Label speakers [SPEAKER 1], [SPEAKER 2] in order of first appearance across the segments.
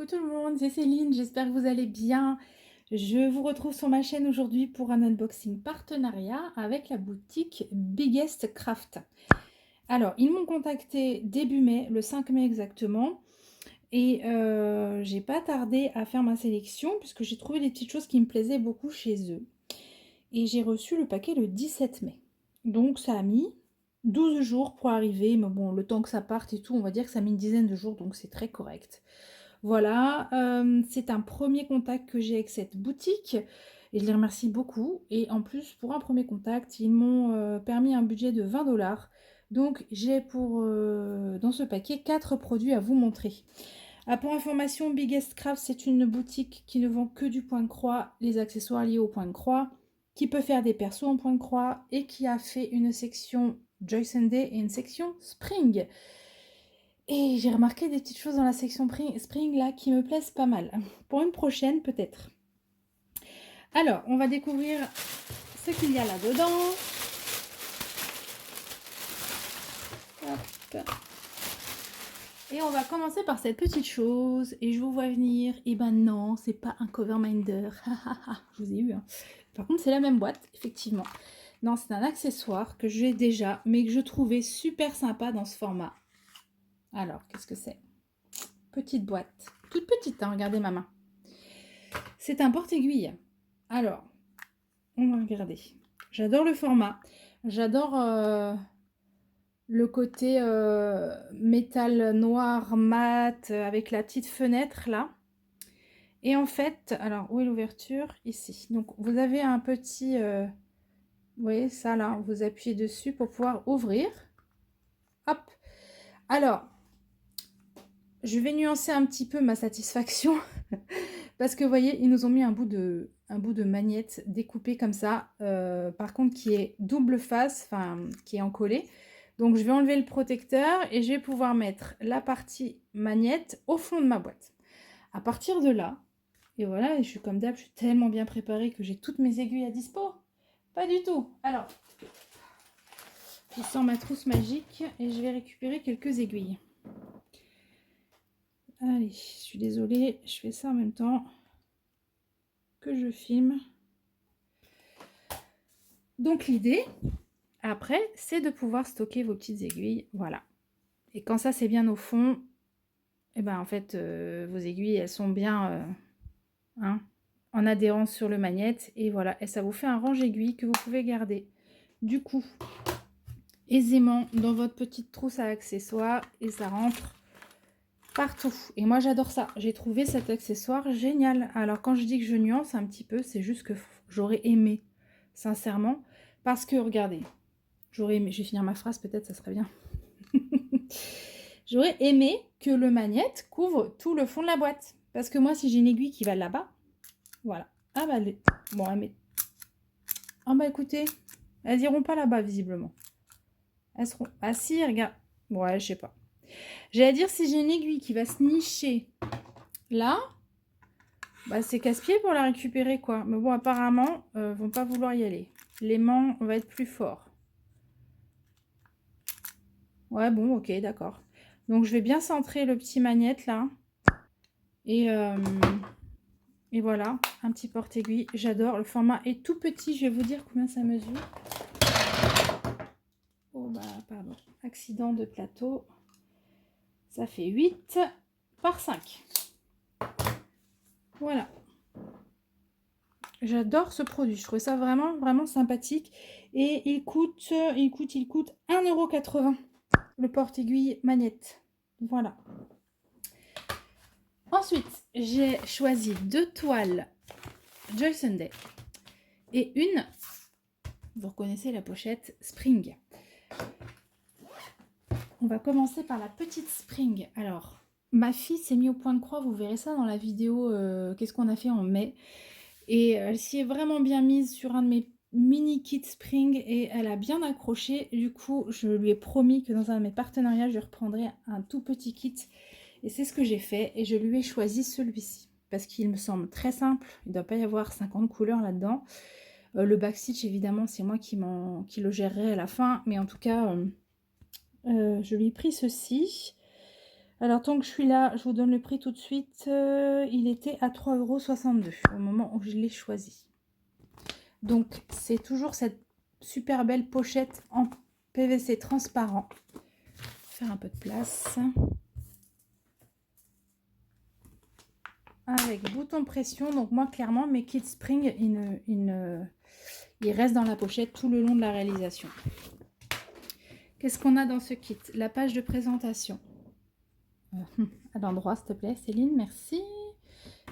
[SPEAKER 1] Coucou tout le monde, c'est Céline, j'espère que vous allez bien. Je vous retrouve sur ma chaîne aujourd'hui pour un unboxing partenariat avec la boutique Biggest Craft. Alors, ils m'ont contacté début mai, le 5 mai exactement, et j'ai pas tardé à faire ma sélection puisque j'ai trouvé des petites choses qui me plaisaient beaucoup chez eux. Et j'ai reçu le paquet le 17 mai. Donc ça a mis 12 jours pour arriver, mais bon, le temps que ça parte et tout, on va dire que ça a mis une dizaine de jours, donc c'est très correct. Voilà, c'est un premier contact que j'ai avec cette boutique et je les remercie beaucoup. Et en plus, pour un premier contact, ils m'ont permis un budget de 20 $. Donc j'ai dans ce paquet 4 produits à vous montrer. Ah, pour information, Biggest Craft, c'est une boutique qui ne vend que du point de croix, les accessoires liés au point de croix, qui peut faire des persos en point de croix et qui a fait une section Joyce and Day et une section Spring. Et j'ai remarqué des petites choses dans la section Spring là qui me plaisent pas mal. Pour une prochaine peut-être. Alors, on va découvrir ce qu'il y a là-dedans. Et on va commencer par cette petite chose. Et je vous vois venir. Et ben non, c'est pas un cover minder. Je vous ai eu. Hein. Par contre, c'est la même boîte, effectivement. Non, c'est un accessoire que j'ai déjà, mais que je trouvais super sympa dans ce format. Alors, qu'est-ce que c'est? Petite boîte. Toute petite, hein, regardez ma main. C'est un porte-aiguille. Alors, on va regarder. J'adore le format. J'adore le côté métal noir mat avec la petite fenêtre là. Et en fait, alors où est l'ouverture? Ici. Donc vous avez un petit, vous voyez ça là, vous appuyez dessus pour pouvoir ouvrir. Hop. Alors, je vais nuancer un petit peu ma satisfaction parce que vous voyez, ils nous ont mis un bout de magnette découpé comme ça, par contre qui est double face, enfin qui est encollé. Donc je vais enlever le protecteur et je vais pouvoir mettre la partie magnette au fond de ma boîte. À partir de là, et voilà, je suis comme d'hab, je suis tellement bien préparée que j'ai toutes mes aiguilles à dispo. Pas du tout. Alors, je sors ma trousse magique et je vais récupérer quelques aiguilles. Allez, je suis désolée, je fais ça en même temps que je filme. Donc l'idée, après, c'est de pouvoir stocker vos petites aiguilles, voilà. Et quand ça c'est bien au fond, et ben en fait, vos aiguilles, elles sont bien hein, en adhérence sur le magnète. Et voilà, et ça vous fait un range aiguille que vous pouvez garder, du coup, aisément dans votre petite trousse à accessoires. Et ça rentre partout. Et moi, j'adore ça. J'ai trouvé cet accessoire génial. Alors, quand je dis que je nuance un petit peu, c'est juste que j'aurais aimé, sincèrement, parce que, regardez, j'aurais aimé, je vais finir ma phrase, peut-être, ça serait bien. J'aurais aimé que le magnète couvre tout le fond de la boîte. Parce que moi, si j'ai une aiguille qui va là-bas, voilà. Ah bah, bon, elle met... Ah bah, écoutez, elles iront pas là-bas, visiblement. Elles seront... Ah si, regarde. Ouais, je sais pas. J'allais dire, si j'ai une aiguille qui va se nicher là, bah, c'est casse-pied pour la récupérer, quoi. Mais bon, apparemment, vont pas vouloir y aller. L'aimant va être plus fort. Ouais, bon, ok, d'accord. Donc, je vais bien centrer le petit magnète, là. Et voilà, un petit porte-aiguille. J'adore. Le format est tout petit. Je vais vous dire combien ça mesure. Oh, bah, pardon. Accident de plateau. Ça fait 8 par 5. Voilà. J'adore ce produit. Je trouve ça vraiment, vraiment sympathique. Et il coûte 1,80 € le porte-aiguille magnète. Voilà. Ensuite, j'ai choisi 2 toiles Joyce and Day et une, vous reconnaissez la pochette, Spring. On va commencer par la petite Spring. Alors, ma fille s'est mise au point de croix, vous verrez ça dans la vidéo qu'est-ce qu'on a fait en mai. Et elle s'y est vraiment bien mise sur un de mes mini kits Spring et elle a bien accroché. Du coup, je lui ai promis que dans un de mes partenariats, je reprendrai un tout petit kit. Et c'est ce que j'ai fait et je lui ai choisi celui-ci. Parce qu'il me semble très simple. Il ne doit pas y avoir 50 couleurs là-dedans. Le backstitch, évidemment, c'est moi qui le gérerai à la fin. Mais en tout cas, je lui ai pris ceci. Alors, tant que je suis là, je vous donne le prix tout de suite. Il était à 3,62 € au moment où je l'ai choisi. Donc, c'est toujours cette super belle pochette en PVC transparent. Faire un peu de place. Avec bouton pression. Donc, moi, clairement, mes kits spring, ils restent dans la pochette tout le long de la réalisation. Qu'est-ce qu'on a dans ce kit? La page de présentation. À l'endroit, s'il te plaît, Céline, merci.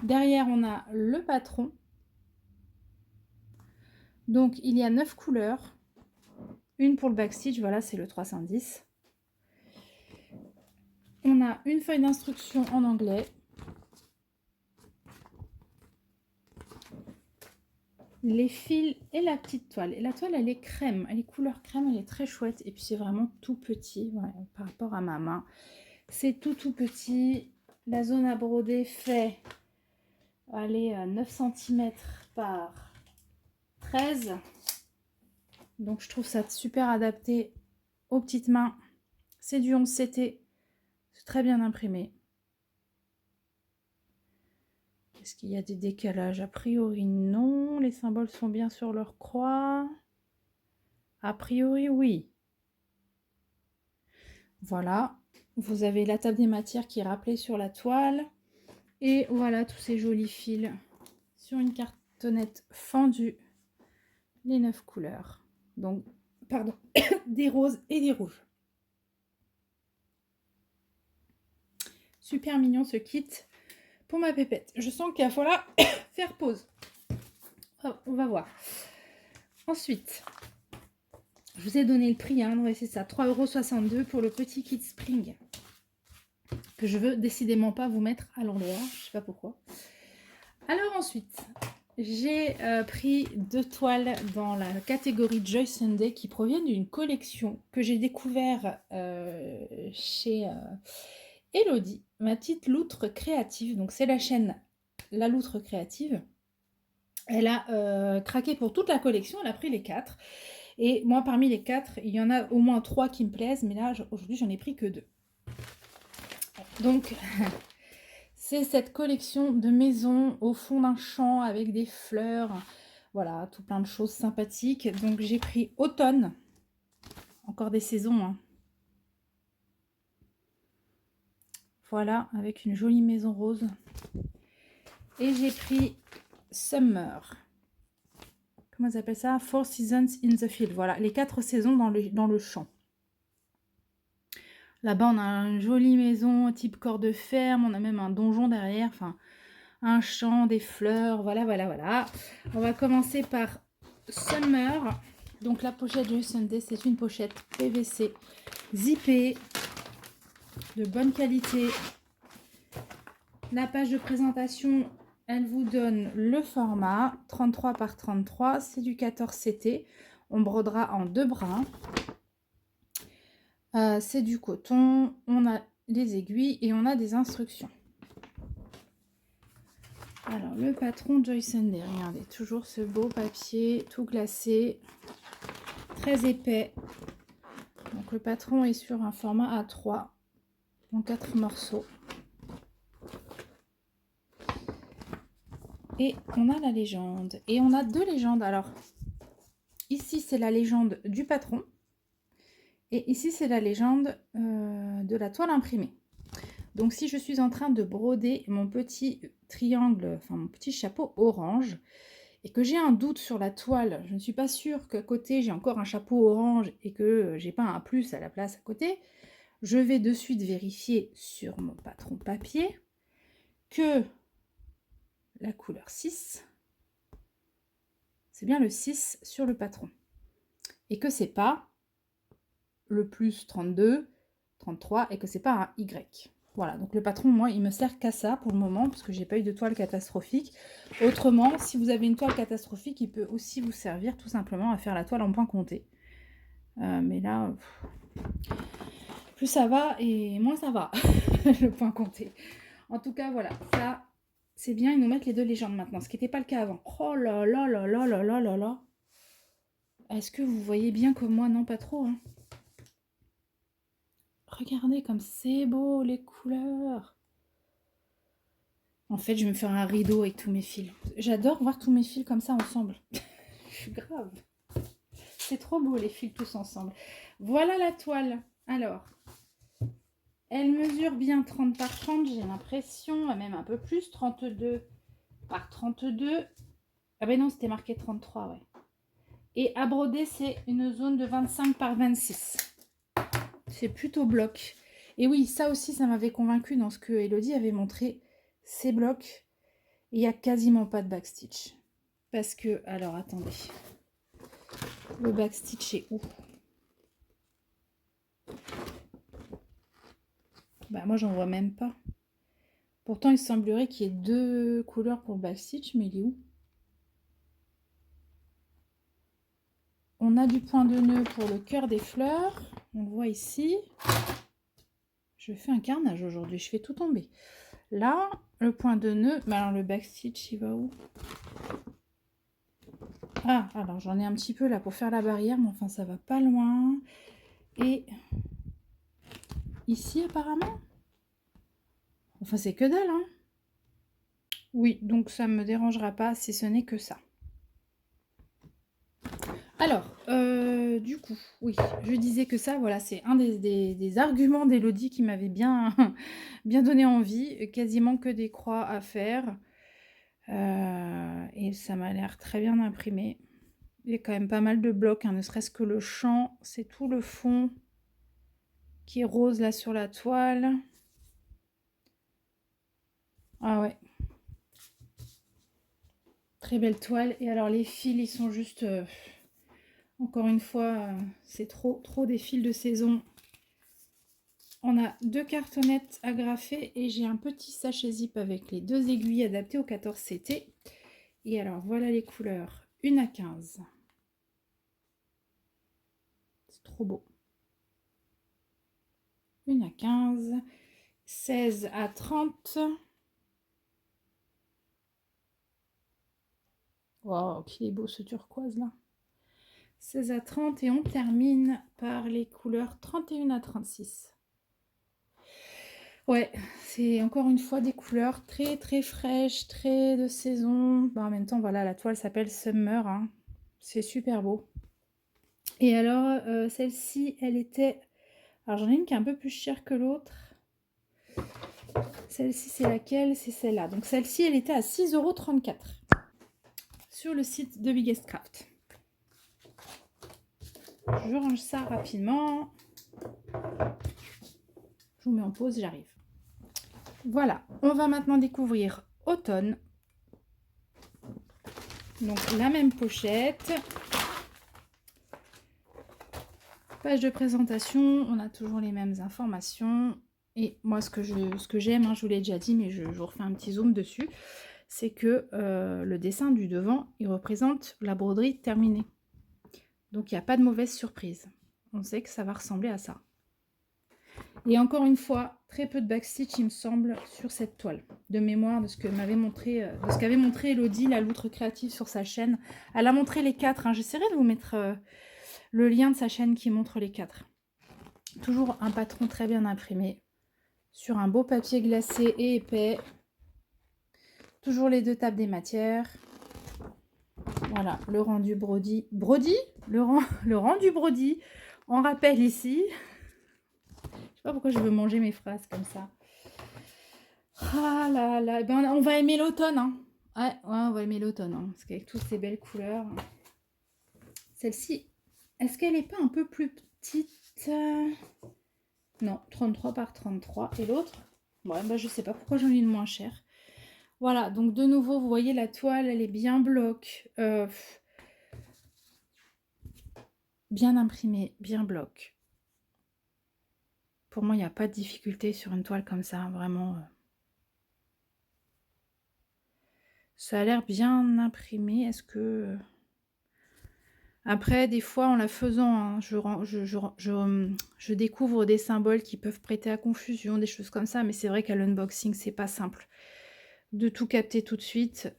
[SPEAKER 1] Derrière, on a le patron. Donc, il y a 9 couleurs. Une pour le backstitch, voilà, c'est le 310. On a une feuille d'instruction en anglais. Les fils et la petite toile. Et la toile, elle est crème. Elle est couleur crème, elle est très chouette. Et puis, c'est vraiment tout petit, voilà, par rapport à ma main. C'est tout petit. La zone à broder fait, allez, 9 cm par 13. Donc, je trouve ça super adapté aux petites mains. C'est du 11 CT. C'est très bien imprimé. Est-ce qu'il y a des décalages? A priori, non. Les symboles sont bien sur leur croix. A priori, oui. Voilà. Vous avez la table des matières qui est rappelée sur la toile. Et voilà tous ces jolis fils sur une cartonnette fendue. Les 9 couleurs. Donc, pardon, des roses et des rouges. Super mignon ce kit pour ma pépette. Je sens qu'il va falloir faire pause. Oh, on va voir. Ensuite, je vous ai donné le prix, hein, ouais, c'est ça, 3,62 € pour le petit kit spring. Que je veux décidément pas vous mettre à l'endroit, je sais pas pourquoi. Alors ensuite, j'ai pris 2 toiles dans la catégorie Joy Sunday qui proviennent d'une collection que j'ai découvert chez Elodie, ma petite loutre créative. Donc c'est la chaîne La Loutre Créative. Elle a craqué pour toute la collection, elle a pris les 4. Et moi, parmi les 4, il y en a au moins 3 qui me plaisent, mais là, aujourd'hui, j'en ai pris que 2. Donc, c'est cette collection de maisons au fond d'un champ avec des fleurs. Voilà, tout plein de choses sympathiques. Donc, j'ai pris automne. Encore des saisons, hein. Voilà, avec une jolie maison rose. Et j'ai pris summer. Comment ça s'appelle ça? Four Seasons in the Field. Voilà, les 4 saisons dans le champ. Là-bas, on a une jolie maison type corps de ferme. On a même un donjon derrière. Enfin, un champ, des fleurs. Voilà, voilà, voilà. On va commencer par Summer. Donc, la pochette Joy Sunday, c'est une pochette PVC zippée de bonne qualité. La page de présentation, elle vous donne le format 33 par 33. C'est du 14 CT. On brodera en 2 brins. C'est du coton. On a les aiguilles et on a des instructions. Alors, le patron Joy Sunday. Regardez, toujours ce beau papier tout glacé. Très épais. Donc, le patron est sur un format A3 en 4 morceaux. Et on a la légende. Et on a 2 légendes. Alors, ici, c'est la légende du patron. Et ici, c'est la légende de la toile imprimée. Donc, si je suis en train de broder mon petit triangle, enfin mon petit chapeau orange, et que j'ai un doute sur la toile, je ne suis pas sûre qu'à côté, j'ai encore un chapeau orange et que j'ai pas un plus à la place à côté, je vais de suite vérifier sur mon patron papier que la couleur 6, c'est bien le 6 sur le patron. Et que c'est pas le plus 32, 33 et que c'est pas un Y. Voilà, donc le patron, moi, il me sert qu'à ça pour le moment parce que j'ai pas eu de toile catastrophique. Autrement, si vous avez une toile catastrophique, il peut aussi vous servir tout simplement à faire la toile en point compté. Mais là, plus ça va et moins ça va, le point compté. En tout cas, voilà, ça, c'est bien, ils nous mettent les 2 légendes maintenant, ce qui n'était pas le cas avant. Oh là là là là là là là là. Est-ce que vous voyez bien comme moi? Non, pas trop, hein. regardez comme c'est beau les couleurs. En fait, je vais me faire un rideau avec tous mes fils. J'adore voir tous mes fils comme ça ensemble. Je suis grave. C'est trop beau les fils tous ensemble. Voilà la toile. Alors, elle mesure bien 30 par 30, j'ai l'impression, même un peu plus, 32 par 32. Ah ben non, c'était marqué 33, ouais. Et à broder, c'est une zone de 25 par 26. C'est plutôt bloc. Et oui, ça aussi, ça m'avait convaincu dans ce que Elodie avait montré. Ces blocs, il n'y a quasiment pas de backstitch. Parce que, alors attendez, le backstitch est où? Bah moi j'en vois même pas. Pourtant il semblerait qu'il y ait 2 couleurs pour le backstitch, mais il est où? On a du point de nœud pour le cœur des fleurs. On le voit ici. Je fais un carnage aujourd'hui, je fais tout tomber. Là, le point de nœud. Mais alors le backstitch, il va où? Ah, alors j'en ai un petit peu là pour faire la barrière, mais enfin ça va pas loin. Et ici apparemment. Enfin c'est que dalle, hein. Oui, donc ça me dérangera pas si ce n'est que ça. Alors, du coup, oui, je disais que ça, voilà, c'est un des arguments d'Elodie qui m'avait bien, bien donné envie. Quasiment que des croix à faire. Et ça m'a l'air très bien imprimé. Il y a quand même pas mal de blocs, hein, ne serait-ce que le champ. C'est tout le fond qui est rose là sur la toile. Ah ouais. Très belle toile. Et alors les fils, ils sont juste... encore une fois, c'est trop des fils de saison. On a 2 cartonnettes agrafées et j'ai un petit sachet zip avec les 2 aiguilles adaptées au 14 CT. Et alors voilà les couleurs. 1 à 15. C'est trop beau. 1 à 15. 16 à 30. Wow, qu'il est beau ce turquoise là. 16 à 30 et on termine par les couleurs 31 à 36. Ouais, c'est encore une fois des couleurs très fraîches, très de saison. Bah, en même temps, voilà, la toile s'appelle Summer, hein. C'est super beau. Et alors, celle-ci, elle était... Alors, j'en ai une qui est un peu plus chère que l'autre. Celle-ci, c'est laquelle? C'est celle-là. Donc, celle-ci, elle était à 6,34 € sur le site de Biggest Craft. Je range ça rapidement. Je vous mets en pause, j'arrive. Voilà, on va maintenant découvrir Automne. Donc la même pochette. Page de présentation, on a toujours les mêmes informations. Et moi, ce que j'aime, hein, je vous l'ai déjà dit, mais je vous refais un petit zoom dessus, c'est que le dessin du devant, il représente la broderie terminée. Donc il n'y a pas de mauvaise surprise. On sait que ça va ressembler à ça. Et encore une fois, très peu de backstitch, il me semble, sur cette toile. De mémoire de ce que m'avait montré, de ce qu'avait montré Elodie, la loutre créative sur sa chaîne. Elle a montré les 4. Hein. J'essaierai de vous mettre le lien de sa chaîne qui montre les 4. Toujours un patron très bien imprimé sur un beau papier glacé et épais. Toujours les 2 tables des matières. Voilà, le rendu Brody. Brody, le rendu Brody. On rappelle ici. Je sais pas pourquoi je veux manger mes phrases comme ça. Ah là là, ben on va aimer l'automne. Hein. Ouais, on va aimer l'automne. Hein, parce qu'avec toutes ces belles couleurs. Celle-ci, est-ce qu'elle n'est pas un peu plus petite? Non, 33 par 33. Et l'autre? Ouais, bah, je sais pas pourquoi j'en ai une moins chère. Voilà, donc de nouveau, vous voyez la toile, elle est bien bloc. Bien imprimée, bien bloc. Pour moi, il n'y a pas de difficulté sur une toile comme ça, vraiment. Ça a l'air bien imprimé. Est-ce que... Après, des fois, en la faisant, hein, je découvre des symboles qui peuvent prêter à confusion, des choses comme ça, mais c'est vrai qu'à l'unboxing, c'est pas simple de tout capter tout de suite.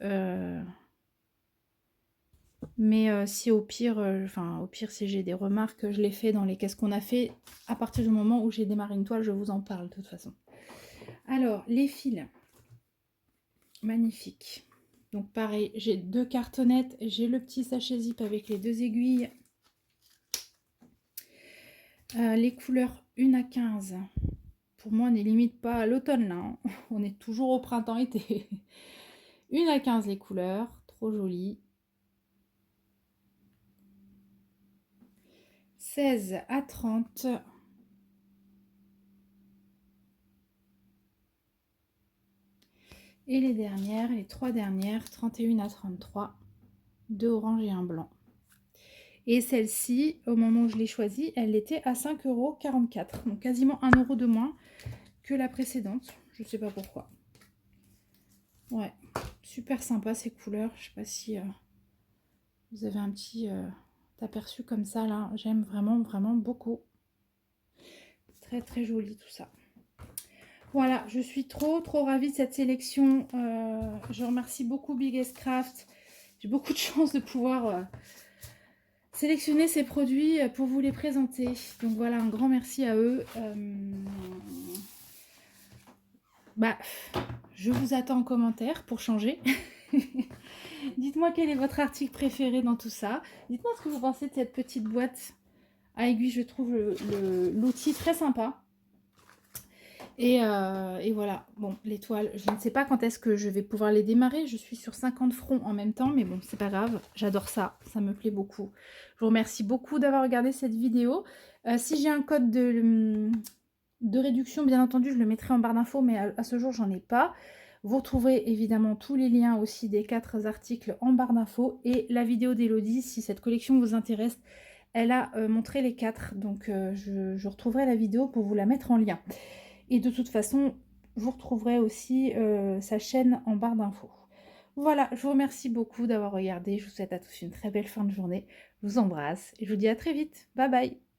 [SPEAKER 1] Mais si au pire, au pire si j'ai des remarques, je les fais dans les caisses qu'on a fait. À partir du moment où j'ai démarré une toile, je vous en parle de toute façon. Alors, les fils, magnifiques. Donc pareil, j'ai 2 cartonnettes, j'ai le petit sachet zip avec les 2 aiguilles. Les couleurs 1 à 15. Pour moi, on n'est limite pas à l'automne là, hein. On est toujours au printemps-été. 1 à 15 les couleurs, trop jolies. 16 à 30. Et les dernières, les 3 dernières, 31 à 33. 2 oranges et un blanc. Et celle-ci, au moment où je l'ai choisie, elle était à 5,44 €. Donc quasiment 1 € de moins que la précédente. Je ne sais pas pourquoi. Ouais, super sympa ces couleurs. Je sais pas si vous avez un petit aperçu comme ça là. J'aime vraiment, vraiment beaucoup. Très, très joli tout ça. Voilà, je suis trop, trop ravie de cette sélection. Je remercie beaucoup Biggest Craft. J'ai beaucoup de chance de pouvoir sélectionner ces produits pour vous les présenter. Donc voilà, un grand merci à eux. Je vous attends en commentaire pour changer. Dites-moi quel est votre article préféré dans tout ça. Dites-moi ce que vous pensez de cette petite boîte à aiguille. Je trouve l'outil très sympa. Et voilà, bon, les toiles, je ne sais pas quand est-ce que je vais pouvoir les démarrer. Je suis sur 50 fronts en même temps, mais bon, c'est pas grave. J'adore ça, ça me plaît beaucoup. Je vous remercie beaucoup d'avoir regardé cette vidéo. Si j'ai un code de réduction, bien entendu, je le mettrai en barre d'infos, mais à ce jour, j'en ai pas. Vous retrouverez évidemment tous les liens aussi des 4 articles en barre d'infos et la vidéo d'Elodie, si cette collection vous intéresse. Elle a montré les 4, donc je retrouverai la vidéo pour vous la mettre en lien. Et de toute façon, vous retrouverez aussi sa chaîne en barre d'infos. Voilà, je vous remercie beaucoup d'avoir regardé. Je vous souhaite à tous une très belle fin de journée. Je vous embrasse et je vous dis à très vite. Bye bye.